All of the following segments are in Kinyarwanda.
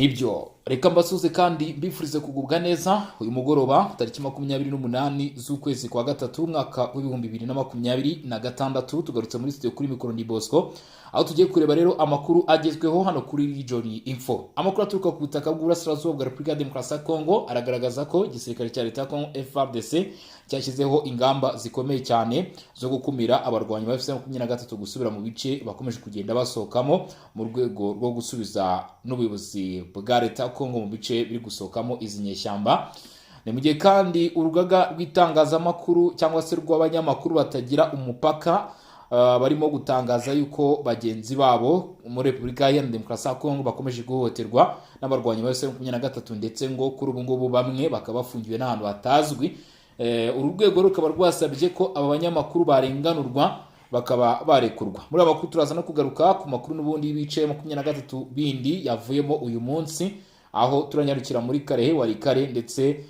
Ibyo reka mbasuze kandi mbifurize kugubwa neza uyu mugoroba tariki 28 z'ukwezi kwa gatatu mwaka w'ibihumbi 2026 tugarutse muri studio kuri mikoro ni Bosco aho tugiye kureba rero amakuru agezweho hano kuri Region Info. Amakuru aturuka ku butaka bw'Uburasirazuba bwa Repubulika ya Demokarasi ya Kongo aragaragaza ko igisirikare cya leta ya Kongo FARDC cyashyizeho ingamba zikomeye cyane zo gukumira abarwanyi ba FC23 gusubira mu bice bakomeje kugenda basohokamo mu rwego rwo gusubiza n'ubuyobozi bwa leta ya Kongo mu bice biri gusohokamo izi nyeshyamba. Ni mu gihe kandi urugaga rw'itangazamakuru cyangwa se rw'abanyamakuru batagira umupaka barimo gutangaza yuko bagenzi babo muri Repubulika ya Demokarasi ya Kongo bakomeje guhohoterwa n'abarwanyi ba FC23 ndetse ngo kuri ubu ngubu bamwe bakaba bafungiwe n'ahantu hatazwi. Uru rwego rukaba rwasabye ko aba banyamakuru barenganurwa bakaba barekurwa. Muri aba makuru turaza no kugaruka ku makuru n'ubundi y'ibice 23 bindi yavuyemo uyu munsi, aho turanyarukira muri Karehe Warikare ndetse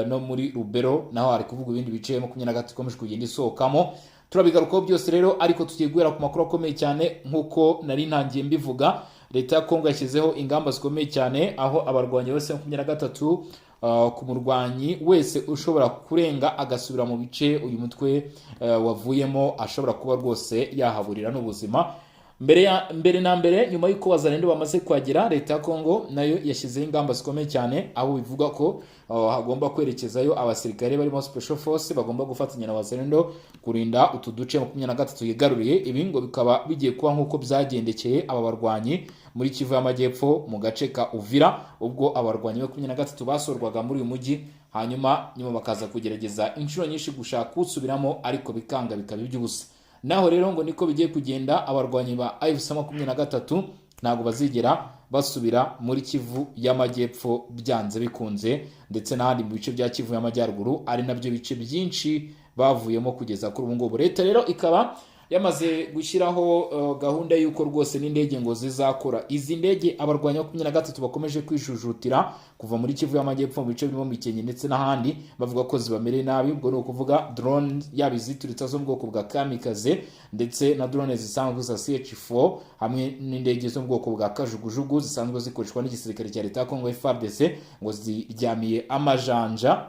no muri Rubero naho ari kuvuga ibindi bice 23 ikomeje kugenda isohokamo. Turabigarukaho byose rero, ariko tugiye guhera ku makuru akomeye cyane nkuko nari ntangiye mbivuga. Leta ya Kongo yashyizeho ingamba zikomeye cyane aho abarwanyi bose 23 ku murwanyi wese ushobora kurenga agasubira mu bice uyu mutwe wavuyemo ashobora kuba rwose yahaburira n'ubuzima. Mbere na mbere nyuma y'uko Wazalendo bamaze kwagera, leta ya Kongo nayo yashyizeho ingamba zikomeye cyane aho bivuga ko hagomba kwerekezayo abasirikare barimo Special Force bagomba gufatanya na Wazalendo kurinda utu duce 23 yigaruriye. Ibi ngo bikaba bigiye kuba nkuko byagendekeye aba barwanyi muri Kivu y'Amajyepfo mu gace ka Uvira, ubwo abarwanyi ba 23 basorwaga muri uyu mujyi hanyuma bakaza kugerageza inshuro nyinshi gushaka kusubiramo ariko bikanga bikaba iby'ubusa. Naho rero ngo niko bigiye kugenda, abarwanyi ba AFC23 ntago bazigera basubira muri Kivu y'Amajyepfo byanze bikunze, ndetse n'ahandi mu bice bya Kivu y'Amajyaruguru ari nabyo bice byinshi bavuyemo kugeza kuri ubu ngubu. Leta rero ikaba yamaze gushyiraho gahunda y'uko rwose n'indege ngo zizakora. Izi ndege abarwanya 23 bakomeje kwishujutira kuva muri Kivu y'Amajyepfo mu bice birimo Mikenke ndetse n'ahandi, bavuga ko zibamereye nabi. Ubwo ni ukuvuga drone yabizituritsa zo mu bwoko bwa kamikaze ndetse na drone zisanzwe za CH4 hamwe n'indege zo mu bwoko bwa kajugujugu zisanzwe zikoreshwa n'igisirikare cya leta ya Kongo FARDC ngo ziryamiye amajanja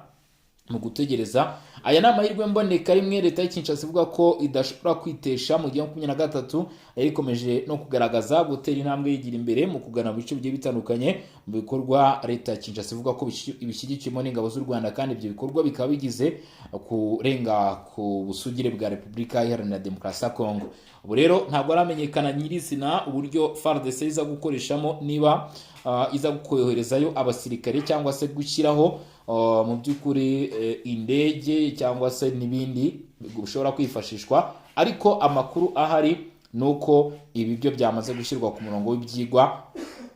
mu gutegereza aya n'amahirwe mboneka rimwe. Leta y'Kinshasa ivuga ko idashobora kwitesha mu gihe 23 yarikomeje no kugaragaza gutera intambwe yigira imbere mu kugana bice bigiye bitandukanye mu bikorwa. Leta ya Kinshasa ivuga ko ibishyigikiyemo n'ingabo z'u Rwanda kandi ibyo bikorwa bikaba bigize kurenga ku busugire bwa Repubulika Iharanira Demokarasi ya Kongo. Ubu rero ntabwo aramenyekana nyirizina uburyo FARDC iza gukoreshamo, niba iza koyoherezayo abasirikare cyangwa se gushyiraho mu by'ukuri indege cyangwa se n'ibindi bishobora kwifashishwa, ariko amakuru ahari nuko ibi byo byamaze gushyirwa ku murongo w'ibyigwa.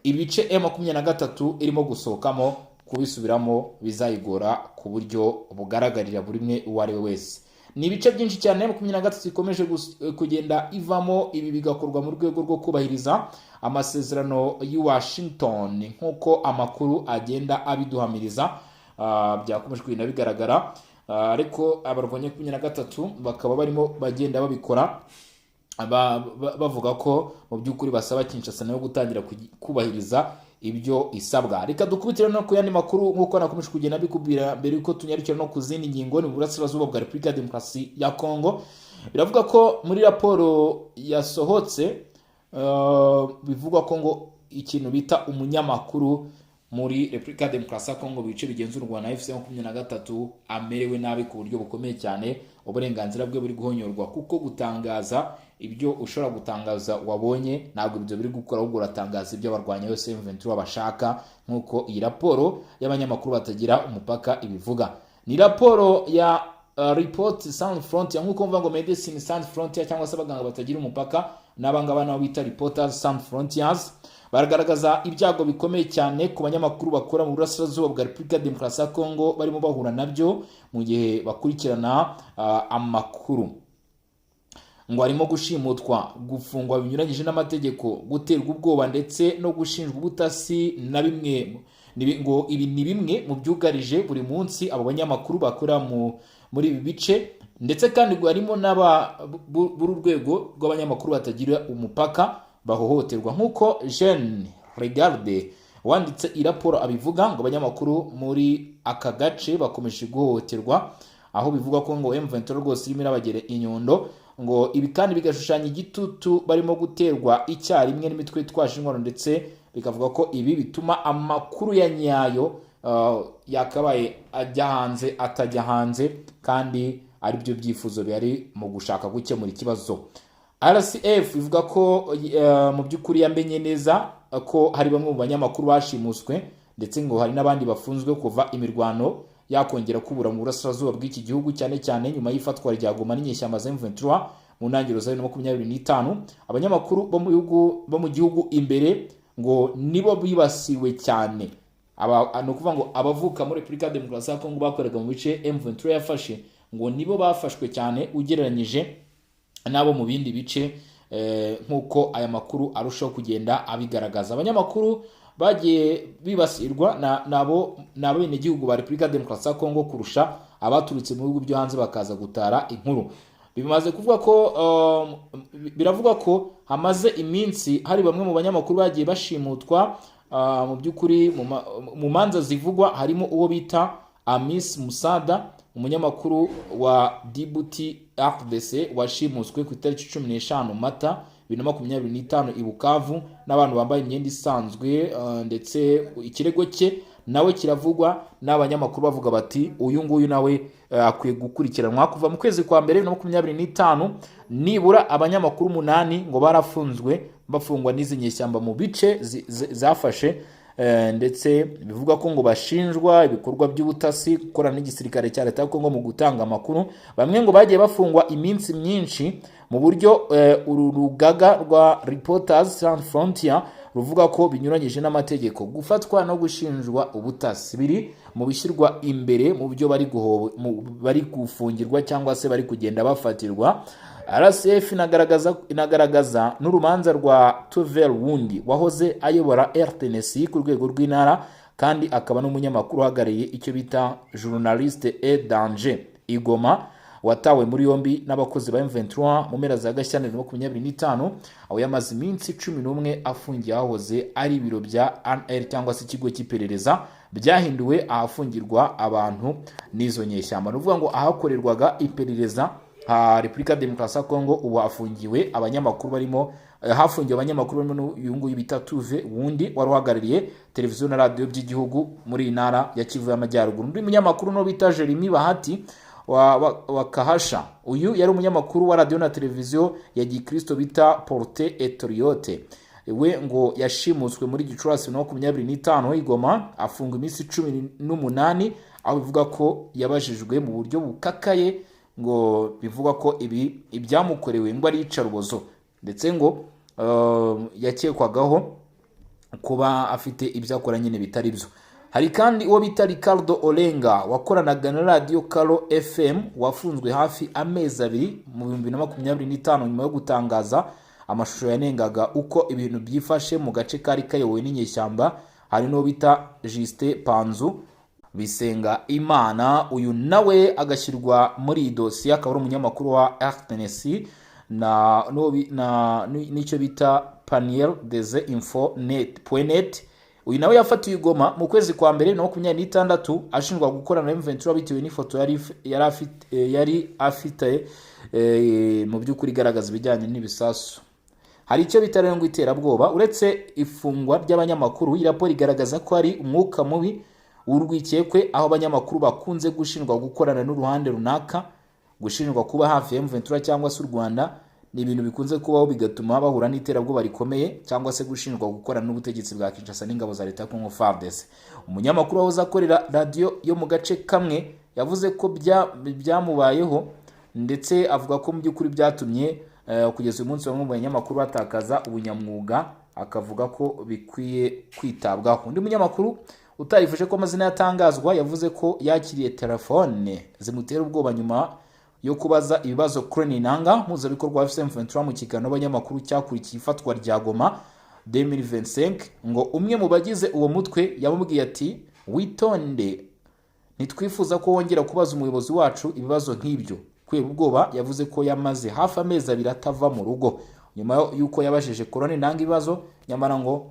Ibice M23 irimo gusohokamo kubisubiramo bizayigora ku buryo bugaragarira buri mwe uwo ari we wese. Ni ibice byinshi cyane M23 ikomeje kugenda ivamo. Ibi bigakorwa mu rwego rwo kubahiriza amasezerano y'I Washington nkuko amakuru agenda abiduhamiriza. Byakomeje kugenda bigaragara, ariko abarwanya 23 bakaba barimo bagenda babikora bavuga ko mu by'ukuri basaba Kinshasa nayo gutangira kubahiriza ibyo isabwa. Reka dukubitire no ku yandi makuru nkuko nakomeje kugenda bikubwira mbere yuko tunyarukira no ku zindi ngingo. Ni Burasirazuba bwa Repubulika ya Demokarasi ya Kongo biravuga ko muri raporo yasohotse bivugwa ko ngo ikintu bita umunyamakuru muri Repubulika ya Demokarasi ya Kongo bice bigenzurwa na FC23 amerewe nabi ku buryo bukomeye cyane. Uburenganzira bwe buri guhonyorwa kuko gutangaza ibyo ushobora gutangaza wabonye ntabwo ibyo biri gukora, ahubwo uratangaza ibyo abarwanya bose M23 bashaka nkuko iyi raporo y'abanyamakuru batagira umupaka ibivuga. Ni raporo ya Reporters Sans Frontières nkuko mvuga ngo Medecins Sans Frontières cyangwa se abaganga batagira umupaka, n'abangaba nabo bita Reporters Sans Frontières. Baragaragaza ibyago bikomeye cyane ku banyamakuru bakora mu Burasirazuba bwa Repubulika ya Demokarasi ya Kongo barimo bahura nabyo mu gihe bakurikirana amakuru. Ngo harimo gushimutwa, gufungwa binyuranyije n'amategeko, guterwa ubwoba ndetse no gushinjwa ubutasi na bimwe. Ngo ibi ni bimwe mu byugarije buri munsi abo banyamakuru bakora muri ibi bice, ndetse kandi harimo b'urwego rw'abanyamakuru batagira umupaka bahohoterwa nkuko Jean Regarde wanditse iraporo abivuga ngo abanyamakuru muri aka gace bakomeje guhohoterwa, aho bivuga ko ngo M23 rwose irimo irabagere inyundo, ngo ibi kandi bigashushanya igitutu barimo guterwa icyarimwe n'imitwe itwaje intwaro, ndetse bikavuga ko ibi bituma amakuru ya nyayo yakabaye ajya hanze atajya hanze, kandi ari byo byifuzo bihari mu gushaka gukemura ikibazo. RCF ivuga ko mu by'ukuri yamenye neza ko hari bamwe mu banyamakuru bashimuswe, ndetse ngo hari n'abandi bafunzwe kuva imirwano yakongera kubura mu burasirazuba bw'iki gihugu, cyane cyane nyuma y'ifatwa rya Goma n'inyeshyamba za M23 mu ntangiriro za 2025. Abanyamakuru bo mu gihugu imbere ngo nibo bibasiwe cyane. No kuvuga ngo abavuka muri Repubulika ya Demokarasi ya Kongo bakoraga mu bice M23 yafashe, ngo nibo bafashwe cyane ugereranyije nabo mu bindi bice, nk'uko aya makuru arushaho kugenda abigaragaza. Abanyamakuru bagiye bibasirwa nabo bene gihugu ba Repubulika ya Demokarasi ya Kongo kurusha abaturutse mu bihugu byo hanze bakaza gutara inkuru. Bimaze kuvuga ko biravuga ko hamaze iminsi hari bamwe mu banyamakuru bagiye bashimutwa. Mu by'ukuri mu manza zivugwa harimo uwo bita Amis Musada, umunyamakuru wa Djibouti RDC washimuswe ku itariki 15 Mata 2025 i Bukavu n'abantu bambaye imyenda isanzwe, ndetse ikirego cye nawe kiravugwa n'abanyamakuru bavuga bati uyu nguyu nawe akwiye gukurikiranwa. Kuva mu kwezi kwa mbere 2025 nibura abanyamakuru 8 ngo barafunzwe, bafungwa n'izi nyeshyamba mu bice zafashe, ndetse bivuga ko ngo bashinjwa ibikorwa by'ubutasi, gukorana n'igisirikare cya leta ya Kongo mu gutanga amakuru. Bamwe ngo bagiye bafungwa iminsi myinshi, mu buryo uru rugaga rwa Reporters Sans Frontières ruvuga ko binyuranyije n'amategeko. Gufatwa no gushinjwa ubutasi biri mu bishyirwa imbere mu byo bari gufungirwa cyangwa se bari kugenda bafatirwa. RCF inagaragaza n'urubanza rwa Tuvel Wundi wahoze ayobora RTNC ku rwego rw'intara, kandi akaba n'umunyamakuru uhagarariye icyo bita Journaliste et Danger Igoma, watawe muri yombi n'abakozi ba M23 mu mpera za Gashyantare 2025, aho yamaze iminsi 11 afungiye ahahoze ari ibiro bya ANR cyangwa se ikigo cy'iperereza, byahinduwe ahafungirwa abantu n'izo nyeshyamba. Nuvuga ngo ahakorerwaga iperereza Repubulika ya Demokarasi ya Kongo ubu hafungiwe abanyamakuru barimo uyu nguyu bita Tuve Wundi wari uhagarariye televiziyo na radio by'igihugu muri intara ya Kivu y'Amajyaruguru. Undi munyamakuru no bita Jeremy Bahati wa Kahasha, uyu yari umunyamakuru wa radio na televiziyo ya Gikristo bita Porte Etriote, we ngo yashimuswe muri Gicurasi 2025 Igoma, afungwa iminsi 18, aho bivuga ko yabajijwe mu buryo bukakaye, ngo bivuga ko ibyamukorewe ngo ari icarubozo, ndetse ngo yakekwagaho kuba afite ibyakora nyine bitari byo. Hari kandi uwo bita Ricardo Olenga wakoranaga na Radio Kalo FM, wafunzwe hafi amezi 2 mu 2025 nyuma yo gutangaza amashusho yanengaga uko ibintu byifashe mu gace kari kayobowe n'inyeshyamba. Hari no bita Juste Panzu Bisenga Imana, uyu nawe agashyirwa muri dosiye, akaba ari umunyamakuru wa RTNC n'icyo bita Paniel des Info.net. Uyu nawe yafatiwe Goma mu kwezi kwa mbere 2026 ashinjwa gukorana na M23 bitewe n'ifoto yari afite mu by'ukuri igaragaza ibijyanye n'ibisasu. Hari icyo bita ngo iterabwoba. Uretse ifungwa ry'abanyamakuru, iraporo igaragaza ko ari umwuka mubi urwikekwe, aho abanyamakuru bakunze gushinjwa gukorana n'uruhande runaka, gushinjwa kuba hafi ya M23 cyangwa se u Rwanda. Ni ibintu bikunze kubaho bigatuma bahura n'iterabwoba rikomeye, cyangwa se gushinjwa gukorana n'ubutegetsi bwa Kinshasa n'ingabo za leta ya Kongo FARDC. Umunyamakuru wahoze akorera radio yo mu gace kamwe yavuze ko byamubayeho, ndetse avuga ko mu by'ukuri byatumye kugeza uyu munsi bamwe mu banyamakuru batakaza ubunyamwuga, akavuga ko bikwiye kwitabwaho. Undi munyamakuru utarifuje ko amazina yatangazwa yavuze ko yakiriye telefone zimutera ubwoba nyuma yo kubaza ibibazo kuri Nanga mpuzabikora wa FM23 mu kiganiro abanyamakuru cyakurikiye ifatwa rya Goma 2025. ngo umwe mu bagize uwo mutwe yamubwiye ati witonde, nitwifuza ko wongera kubaza umuyobozi wacu ibibazo nk'ibyo. Kwera ubwoba yavuze ko yamaze hafi amezi 2 atava mu rugo nyuma yuko yabajije Colonel Nanga ibibazo, nyamara ngo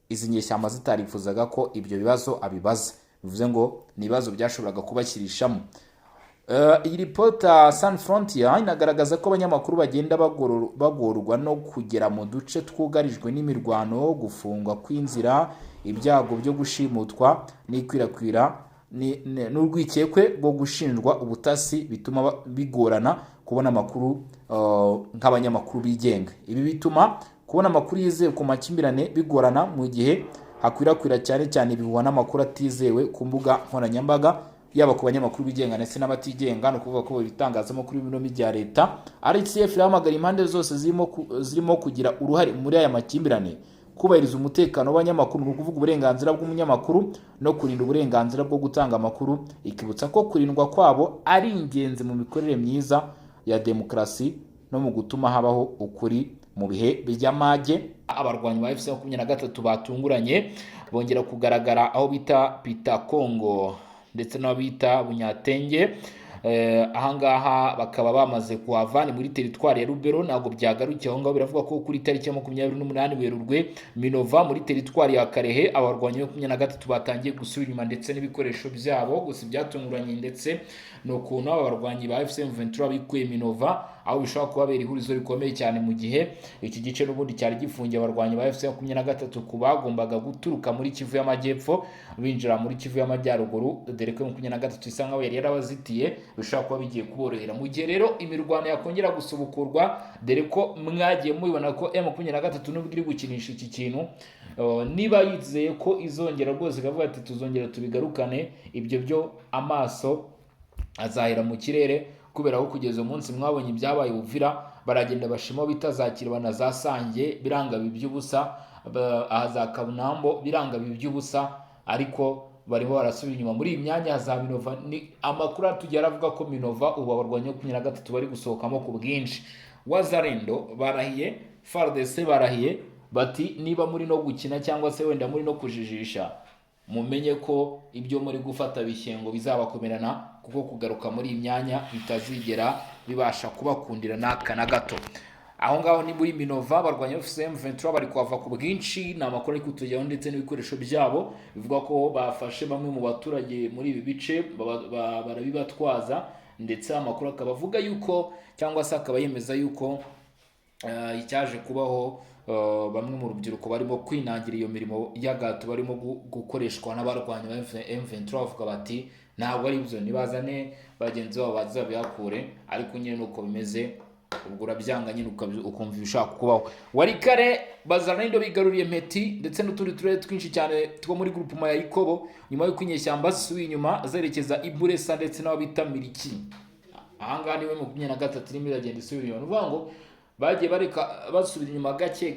izi nyeshyamba zitarifuzaga ko ibyo bibazo abibaza, bivuze ngo ni ibibazo byashoboraga kubashyirishamo. Iyi ripota Sun Frontier inagaragaza ko abanyamakuru bagenda bagorwa no kugera mu duce twugarijwe n'imirwano, gufungwa kw'inzira, ibyago byo gushimutwa n'ikwirakwira n'urwikekwe rwo gushinjwa ubutasi bituma bigorana kubona amakuru nk'abanyamakuru bigenga. Ibi bituma kubona amakuru yizewe ku makimbirane bigorana mu gihe hakwirakwira cyane cyane ibivugwa n'amakuru atizewe ku mbuga nkoranyambaga, yaba ku banyamakuru bigenga ndetse n'abatigenga. No kuvuga ko ibitangazamakuru bino bya leta. RCF ihamagara impande zose zirimo kugira uruhare muri aya makimbirane kubahiriza umutekano w'abanyamakuru, no kuvuga uburenganzira bw'umunyamakuru no kurinda uburenganzira bwo gutanga amakuru, ikibutsa ko kurindwa kwabo ari ingenzi mu mikorere myiza ya demokarasi no mu gutuma habaho ukuri mu bihe by'amage. Abarwanyi ba FC23 batunguranye bongera kugaragara aho bita Pita Kongo ndetse n'aho bita Bunyatenge. Ahangaha bakaba bamaze kuhavana muri teritwari ya Rubero. Ntabwo byagarukiye aho ngaho, biravuga ko kuri tariki ya 28 Werurwe Minova muri teritwari ya Karehe abarwanyi ba 23 batangiye gusubira inyuma ndetse n'ibikoresho byabo. Gusa byatunguranye ndetse no kuntu abarwanyi ba FC23 bikuye Minova, aho bishobora kubabera ihurizo rikomeye cyane mu gihe iki gice n'ubundi cyari gifungiye abarwanyi ba FC23 kubagombaga guturuka muri Kivu y'Amajyepfo binjira muri Kivu y'Amajyaruguru, dore ko 23 isa nkaho yari yarabazitiye, bishobora kuba bigiye kuborohera mu gihe rero imirwano yakongera gusubukurwa, dore ko mwagiye mubibona ko M23 nubwo iri gukinisha iki kintu, niba yizeye ko izongera rwose ikavuga ati tuzongera tubigarukane, ibyo byo amaso azahera mu kirere, kubera ko kugeza umunsi mwabonye ibyabaye Uvira, baragenda bashimo bitazakira banazasange biranga bibyubusa, ahaza Kabunambo biranga bibyubusa, ariko barimo barasubira inyuma muri iyi myanya za Minova. Ni amakuru atugera avuga ko Minova ubu abarwanyi 23 bari gusohokamo ku bwinshi. Wazarendo barahiye, FARDC barahiye bati niba muri no gukina cyangwa se wenda muri no kujijisha, mumenye ko ibyo muri gufata bishyengo bizabakomerana, kuko kugaruka muri iyi myanya bitazigera bibasha kubakundira n'aka na gato. Aho ngaho ni muri Minova barwanya M23 bari kuva ku bwinshi. Ni amakuru ari kutujyaho ndetse n'ibikoresho byabo bivuga ko bafashe bamwe mu baturage muri ibi bice barabibatwaza, ndetse amakuru akaba avuga yuko cyangwa se akaba yemeza yuko icyaje kubaho bamwe mu rubyiruko barimo kwinangira iyo mirimo y'agato barimo gukoreshwa n'abarwanya M23, bavuga bati ntabwo ari byo, nibazane bagenzi babo bazabihakure, ariko nyine nuko bimeze, ubwo urabyanga nyine ukumva ibishaka kubaho. Warikare Bazarendo bigaruriye Mpeti ndetse n'utundi turere twinshi cyane two muri groupement ya Ikobo, nyuma yo kwinyeshyamba zisubiye inyuma zerekeza Iburesa ndetse n'abo bita Miriki. Ahangaha niwe mu 23 irimo iragenda isubira inyuma, uvuga ngo bagiye bareka basubira inyuma gake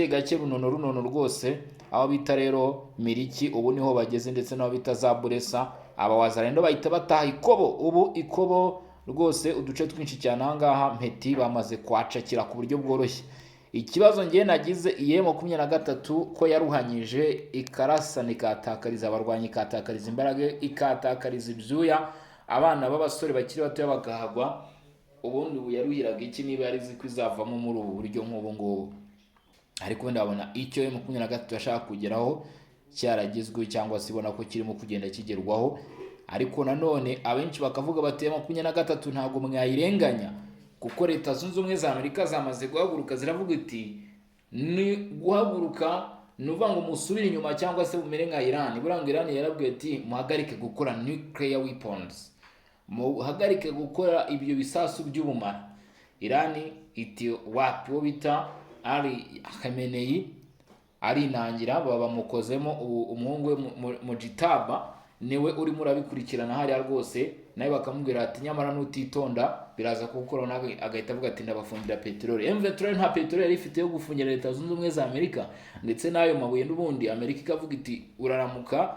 gake runono rwose, aho bita rero Miriki ubu niho bageze, ndetse n'abo bita za Buresa. Aba Wazarendo bahita bataha Ikobo. Ubu Ikobo rwose uduce twinshi cyane ahangaha Mpeti bamaze kwacakira ku buryo bworoshye. Ikibazo ngiye nagize iye 23 ko yaruhanyije ikarasa nikatakariza abarwanyi, ikatakariza imbaraga, ikatakariza ibyuya, abana b'abasore bakiri bato bagahagwa. Ubundi ubu yaruhiraga iki niba yari ziko izavamo muri ubu buryo nk'ubu ngubu, ariko ndabona icyo M23 yashaka kugeraho cyaragizwe cyangwa se ibona ko kirimo kugenda kigerwaho. Ariko nanone abenshi bakavuga bati M23 ntago mwayirenganya, kuko leta zunze ubumwe za Amerika zamaze guhaguruka ziravuga iti ni guhaguruka nuva ngo musubire inyuma cyangwa se bumere nka Iran. Buranga Iran yarabwiye ati muhagarike gukora nuclear weapons, muhagarike gukora ibyo bisasu by'ubumara. Iran iti wapi, bita Ali Khamenei arinangira baba mukozemo umuhungu we Mujitaba niwe uri murabikurikirana hariya rwose, nawe bakamubwira ati nyamara nutitonda biraza gukora, nawe agahita avuga ati ndabafundira peteroli. M23 nta peteroli yari ifite yo gufungira leta zunze ubumwe za Amerika ndetse nayo mabuye, n'ubundi Amerika ikavuga iti uraramuka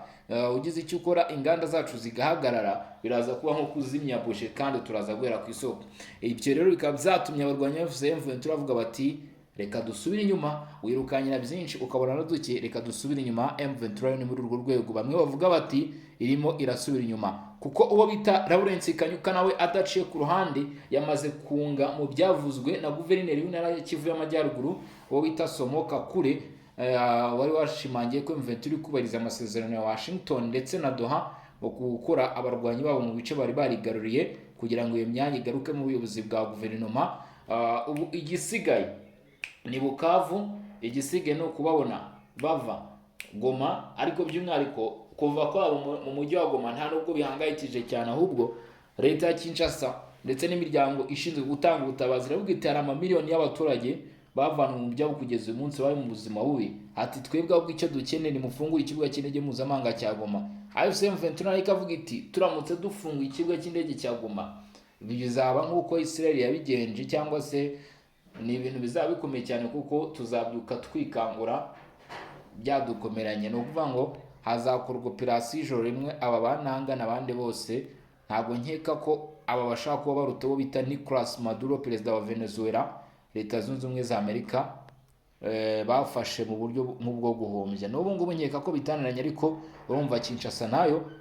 ugize icyo ukora inganda zacu zigahagarara biraza kuba nko kuzimya bushe kandi turaza guhera ku isoko. Ibyo rero bikaba byatumye abarwanya M23 bavuga bati reka dusubire inyuma, wirukanyira byinshi ukabona no duke, reka dusubire inyuma. M23 ni muri urwo rwego, bamwe bavuga bati irimo irasubira inyuma, kuko uwo bita Lawrence Kanyuka nawe adaciye ku ruhande yamaze kunga mu byavuzwe na guverineri w'intara ya Kivu y'Amajyaruguru, uwo bita Somoka Kure, wari washimangiye ko M23 iri kubahiriza amasezerano ya Washington ndetse na Doha mu gukora abarwanyi babo mu bice bari barigaruriye kugira ngo iyo myanya igaruke mu buyobozi bwa guverinoma. Ubu igisigaye ni Bukavu, igisigaye no kubabona bava Goma, ariko by'umwihariko kuva kwabo mu mujyi wa Goma nta nubwo bihangayikije cyane, ahubwo leta ya Kinshasa ndetse n'imiryango ishinzwe gutanga ubutabazi iravuga iti hari amamiliyoni y'abaturage bavanwe mu byabo kugeza uyu munsi bari mu buzima bubi. Ati twebwe ahubwo icyo dukeneye ni mufungure ikibuga cy'indege mpuzamahanga cya Goma. M23 ikavuga iti turamutse dufunguye ikibuga cy'indege cya Goma bizaba nk'uko Israel yabigenje, cyangwa se ni ibintu bizaba bikomeye cyane kuko tuzabyuka twikangura byadukomeranye. Ni ukuvuga ngo hazakorwa operasiyo ijoro rimwe, aba bananga n'abandi bose ntabwo nkeka ko aba bashaka kuba baruta uwo bita Nicolas Maduro, perezida wa Venezuela, Leta Zunze Ubumwe za Amerika bafashe mu buryo nk'ubwo guhombya. N'ubu ngubu nkeka ko bitaniranye, ariko urumva Kinshasa nayo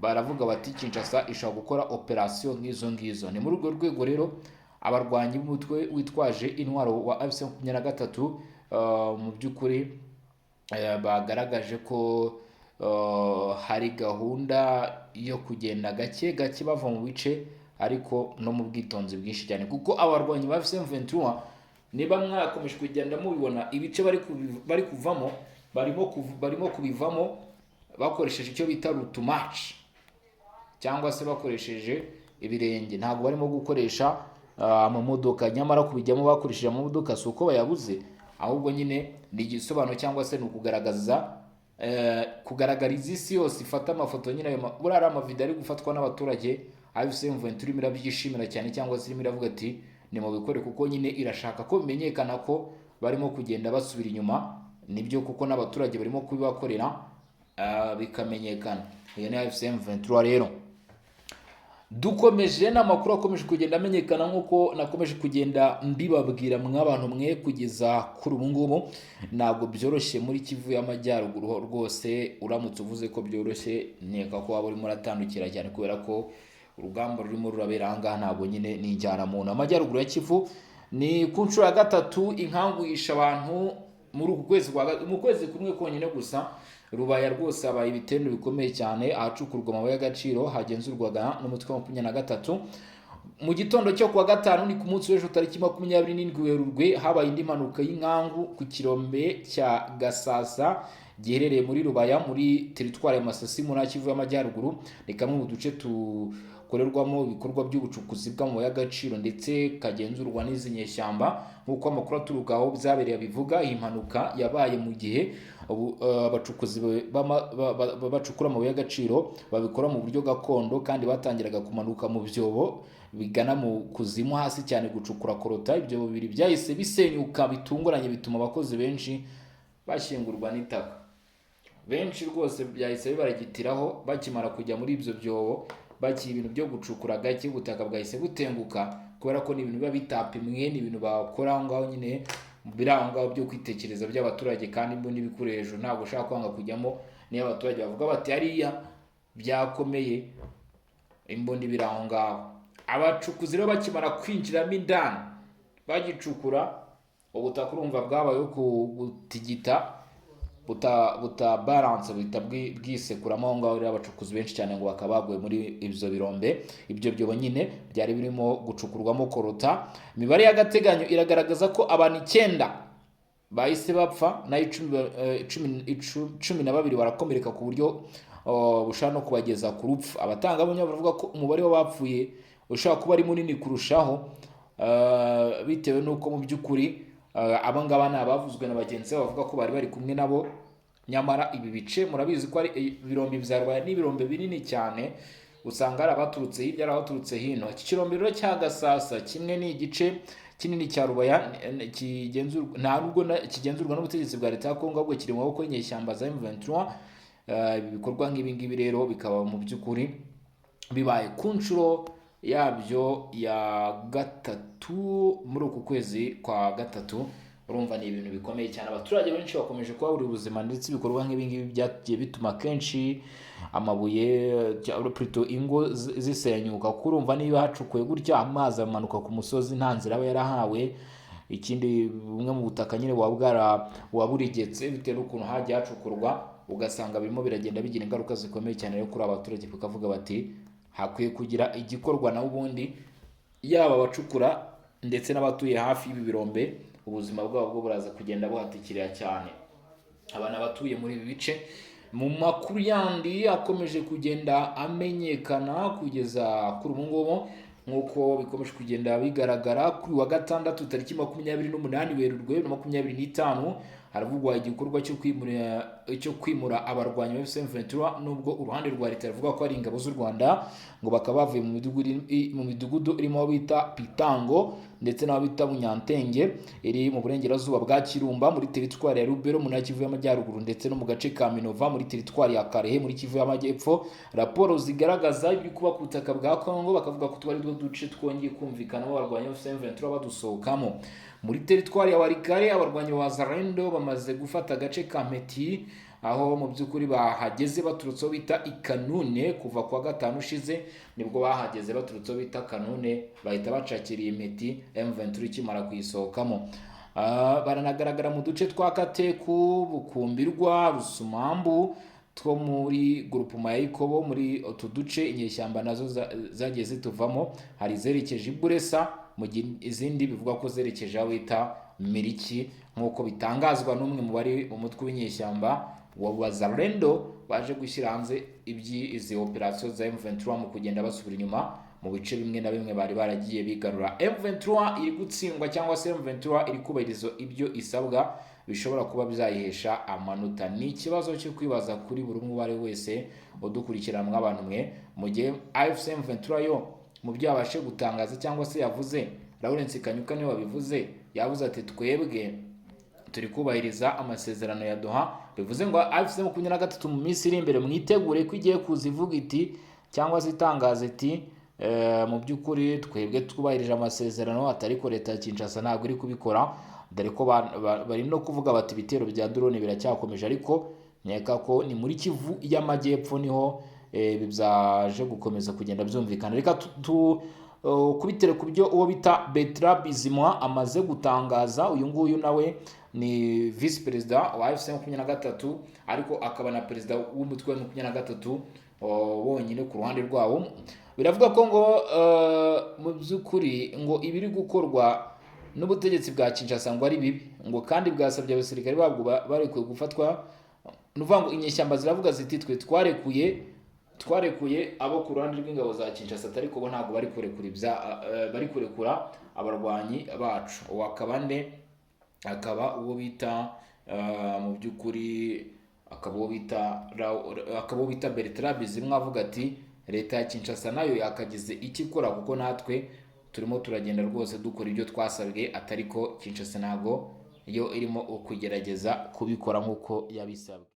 baravuga bati Kinshasa ishobora gukora operasiyo nk'izo ngizo. Ni muri urwo rwego rero abarwanyi b'umutwe witwaje intwaro wa M23 mu by'ukuri bagaragaje ko hari gahunda yo kugenda gake gake bava mu bice, ariko no mu bwitonzi bwinshi cyane, kuko abarwanyi ba M23 niba mwakomeje kugenda mubibona ibice bari kuvamo barimo kubivamo bakoresheje icyo bita route march, cyangwa se bakoresheje ibirenge, ntabwo barimo gukoresha amamodoka. Nyamara kubijyamo bakoresheje amamodoka si uko bayabuze, ahubwo nyine ni igisobanuro cyangwa se ni kugaragariza isi yose ifata amafoto nyine ayo buriya ari amavideo ari gufatwa n'abaturage. M23 irimo irabyishimira cyane, cyangwa se irimo iravuga ati ni mu bikore, kuko nyine irashaka ko bimenyekana ko barimo kugenda basubira inyuma. Nibyo, kuko n'abaturage barimo kubibakorera bikamenyekana. Iyo ni M23 rero. Dukomeje n'amakuru akomeje kugenda amenyekana nk'uko nakomeje kugenda mbibabwira mw'abantu mwe kugeza kuri ubu ngubu. Ntabwo byoroshye muri Kivu y'Amajyaruguru rwose, uramutse uvuze ko byoroshye nkeka ko waba urimo uratandukira cyane, kubera ko urugamba rurimo rurabera ahangaha ntabwo nyine ni injyana muntu. Amajyaruguru ya Kivu ni ku nshuro ya gatatu inkangu yisha abantu muri uku kwezi mu kwezi kumwe konyine gusa. Rubaya rwose habaye ibitendo bikomeye cyane ahacukurwa amabuye y'agaciro hagenzurwaga n'umutwe wa 23. Mu gitondo cyo kuwa gatanu ni ku munsi w'ejo tariki 27 Werurwe habaye indi mpanuka y'inkangu ku kirombe cya Gasasa giherereye muri Rubaya muri teritwari ya Masisi muri Kivu y'Amajyaruguru. Ni kamwe mu duce korerwamo ibikorwa by'ubucukuzi bw'amabuye y'agaciro ndetse kagenzurwa n'izi nyeshyamba. Nk'uko amakuru aturukaho byabereye bivuga, iyi mpanuka yabaye mu gihe abacukuzi bacukura amabuye y'agaciro babikora mu buryo gakondo, kandi batangiraga kumanuka mu byobo bigana mu kuzimu hasi cyane gucukura korota. Ibyo bibiri byahise bisenyuka bitunguranye, bituma abakozi benshi bashyingurwa n'itaka. Benshi rwose byahise bibaragitiraho bakimara kujya muri ibyo byobo, baki ibintu byo gucukura gake, ubutaka bwahise butenguka, kubera ko ni ibintu biba bitapimwe, ni ibintu bakora aho ngaho nyine biranga byo kwitekereza by'abaturage, kandi imboni bikure hejuru ntabwo ushaka kwanga kujyamo. Niyo abaturage bavuga bati hariya byakomeye, imboni biraho ngaho. Abacukuzi rero bakimara kwinjiramo indani bagicukura, ubutaka urumva bwabayeho gutigita buta balance, buhita bwisekuramo aho ngaho. Rero abacukuzi benshi cyane ngo bakabaguye muri ibyo birombe. Ibyo byobo nyine byari birimo gucukurwamo korota. Imibare y'agateganyo iragaragaza ko abantu 9 bahise bapfa na 12 barakomereka ku buryo bushaka no kubageza ku rupfu. Abatangabuhamya baravuga ko umubare w'abapfuye ushaka kuba ari munini kurushaho, bitewe n'uko mu by'ukuri abangaba ni abavuzwe na bagenzi babo bavuga ko bari kumwe nabo. Nyamara ibi bice murabizi ko ari ibirombe bya Rubaya n'ibirombe binini cyane, usanga ari abaturutse hirya ari abaturutse hino. Iki kirombe rero cya Gasasa kimwe ni igice kinini cya Rubaya kigenzurwa n'ubutegetsi bwa leta ya Kongo, ahubwo kiri mu maboko y'inyeshyamba za M23. Ibi bikorwa nk'ibi ngibi rero bikaba mu by'ukuri bibaye ku nshuro yabyo ya gatatu muri uku kwezi kwa gatatu. Urumva ni ibintu bikomeye cyane. Abaturage benshi bakomeje kubura ubuzima, ndetse ibikorwa nk'ibi ngibi byagiye bituma kenshi amabuye plutôt ingo zisenyuka. Kurumva niba hacukuye gutya amazi amanuka ku musozi nta nzira aba yarahawe, ikindi bumwe mu butaka nyine waburigetse bitewe n'ukuntu hagiye hacukurwa, ugasanga birimo biragenda bigira ingaruka zikomeye cyane rero kuri abaturage, bakavuga bati hakwiye kugira igikorwa na ubundi yaba abacukura ndetse n'abatuye hafi y'ibi birombe ubuzima bwabo bwo buraza kugenda buhatikirira cyane. Abana batuye muri ibi bice mu makuru yandi akomeje kugenda amenyekana kugeza kuri ubu ngubu, nk'uko bikomeje kugenda bigaragara, kuri wa gatandatu tariki 28 Werurwe 2025 haravugwa igikorwa cyo kwimura abarwanyi ba M23, nubwo uruhande rwa leta ruvuga ko ari ingabo z'u Rwanda, ngo bakaba bavuye mu midugudu irimo aho bita Pitango ndetse n'aho bita Bunyantenge iri mu burengerazuba bwa Kirumba muri teritwari ya Rubero mu Kivu y'Amajyaruguru, ndetse no mu gace ka Minova muri teritwari ya Karehe muri Kivu y'Amajyepfo. Raporo zigaragaza ibiri kuba ku butaka bwa Kongo, bakavuga ko twari duce twongeye kumvikanamo abarwanyi ba M23 badusohokamo. Muri teritwari ya Warikare abarwanyi ba Wazalendo bamaze gufata agace ka Meti, aho mu by'ukuri bahageze baturutse bita Ikanune kuva kwa gatanu ushize, nibwo bahageze baturutse bita Kanune bahita bacakiriye Meti M23 ikimara kuyisohokamo. Baranagaragara mu duce twa Kateku, Bukumbirwa, Rusumambu two muri groupement ya Ikobo. Muri utu duce inyeshyamba nazo zagiye zituvamo, hari zerekeje Iburesa, mu izindi bivuga ko zerekeje aho bita Miriki, nk'uko bitangazwa n'umwe mu bari mu mutwe w'inyeshyamba wa Wazalendo baje gushyira hanze izi operation za M23 mu kugenda basubira inyuma mu bice bimwe na bimwe bari baragiye bigarura. M23 iri gutsindwa cyangwa se M23 iri kubahiriza ibyo isabwa bishobora kuba byayihesha amanota. Ni ikibazo cyo kwibaza kuri buri umwe wari wese udukurikirana mw'abantu mwe, mu gihe AFC M23 yo mu byo yabashe gutangaza cyangwa se yavuze, Lawrence Kanyuka niwe wabivuze, yavuze ati twebwe turi kubahiriza amasezerano ya Doha, bivuze ngo AFC 23 mu minsi iri imbere mwitegure ko igiye kuzivuga iti cyangwa se itangaza iti mu by'ukuri twebwe twubahirije amasezerano, atari ko leta ya Kinshasa ntabwo iri kubikora, dore ko bari no kuvuga bati ibitero bya drone biracyakomeje, ariko nkeka ko ni muri Kivu y'Amajyepfo niho byaje gukomeza kugenda byumvikana. Reka kubitere ku byo uwo bita Bertrand Bisimwa amaze gutangaza. Uyu nguyu nawe ni vice perezida wa AFC 23 ariko akaba na perezida w'umutwe wa 23 wonyine ku ruhande rwawo. Biravuga ko ngo mu by'ukuri ngo ibiri gukorwa n'ubutegetsi bwa Kinshasa ngo ari bibi, ngo kandi bwasabye abasirikare babwo barekuye gufatwa. Nuvuga ngo inyeshyamba ziravuga ziti twe twarekuye abo ku ruhande rw'ingabo za Kinshasa, ariko bo ntabwo bari kurekura abarwanyi bacu. akaba uwo bita mu by'ukuri akaba uwo bita Bertrand Bisimwa avuga ati leta ya Kinshasa nayo yakagize ikikora, kuko natwe turimo turagenda rwose dukora ibyo twasabwe, atariko Kinshasa ntago yo irimo kugerageza kubikora nk'uko yabisabwe.